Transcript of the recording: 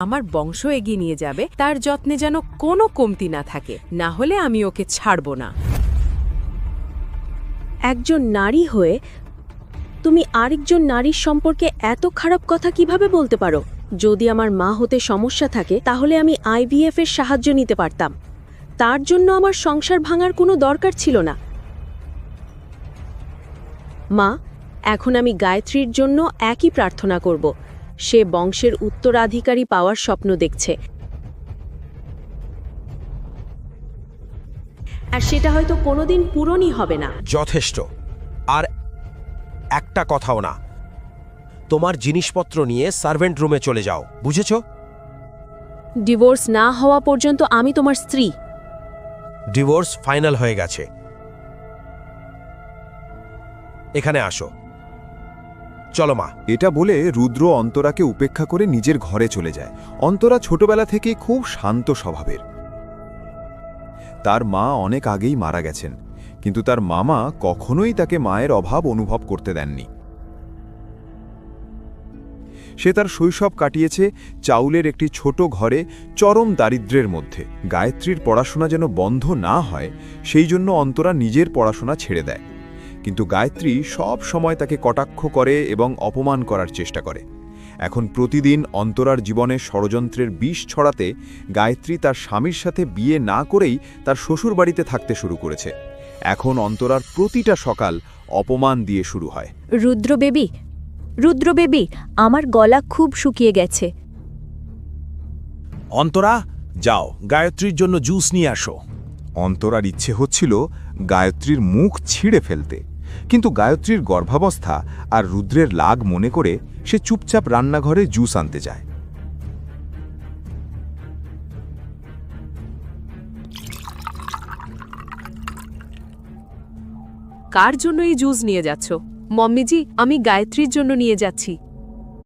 আমার বংশ এগিয়ে নিয়ে যাবে, তার যত্নে যেন কোনো কমতি না থাকে, না হলে আমি ওকে ছাড়ব না। একজন নারী হয়ে তুমি আরেকজন নারীর সম্পর্কে এত খারাপ কথা কিভাবে বলতে পারো? যদি আমার মা হতে সমস্যা থাকে তাহলে আমি আইভিএফ এর সাহায্য নিতে পারতাম। তার জন্য আমার সংসার ভাঙার কোনো দরকার ছিল না। মা, এখন আমি গায়ত্রীর জন্য একই প্রার্থনা করব। সে বংশের উত্তরাধিকারী পাওয়ার স্বপ্ন দেখছে, আর সেটা হয়তো কোনোদিন পূরণই হবে না। যথেষ্ট। আর একটা কথাও না। তোমার জিনিসপত্র নিয়ে সার্ভেন্ট রুমে চলে যাও, বুঝেছ? ডিভোর্স না হওয়া পর্যন্ত আমি তোমার স্ত্রী। ডিভোর্স ফাইনাল হয়ে গেছে। এখানে আসো, চলো মা। এটা বলে রুদ্র অন্তরাকে উপেক্ষা করে নিজের ঘরে চলে যায়। অন্তরা ছোটবেলা থেকেই খুব শান্ত স্বভাবের। তার মা অনেক আগেই মারা গেছেন, কিন্তু তার মামা কখনোই তাকে মায়ের অভাব অনুভব করতে দেননি। সে তার শৈশব কাটিয়েছে চাউলের একটি ছোট ঘরে চরম দারিদ্র্যের মধ্যে। গায়ত্রীর পড়াশোনা যেন বন্ধ না হয় সেই জন্য অন্তরা নিজের পড়াশোনা ছেড়ে দেয়, কিন্তু গায়ত্রী সব সময় তাকে কটাক্ষ করে এবং অপমান করার চেষ্টা করে। এখন প্রতিদিন অন্তরার জীবনে ষড়যন্ত্রের বিষ ছড়াতে গায়ত্রী তার স্বামীর সাথে বিয়ে না করেই তার শ্বশুরবাড়িতে থাকতে শুরু করেছে। এখন অন্তরার প্রতিটা সকাল অপমান দিয়ে শুরু হয়। রুদ্র বেবি, আমার গলা খুব শুকিয়ে গেছে। অন্তরা, যাও গায়ত্রীর জন্য জুস নিয়ে আসো। অন্তরার ইচ্ছে হচ্ছিল গায়ত্রীর মুখ ছিঁড়ে ফেলতে, কিন্তু গায়ত্রীর গর্ভাবস্থা আর রুদ্রের লাগ মনে করে সে চুপচাপ রান্নাঘরে জুস আনতে যায়। কার জন্য এই জুস নিয়ে যাচ্ছ? মম্মিজি, আমি গায়ত্রীর জন্য নিয়ে যাচ্ছি।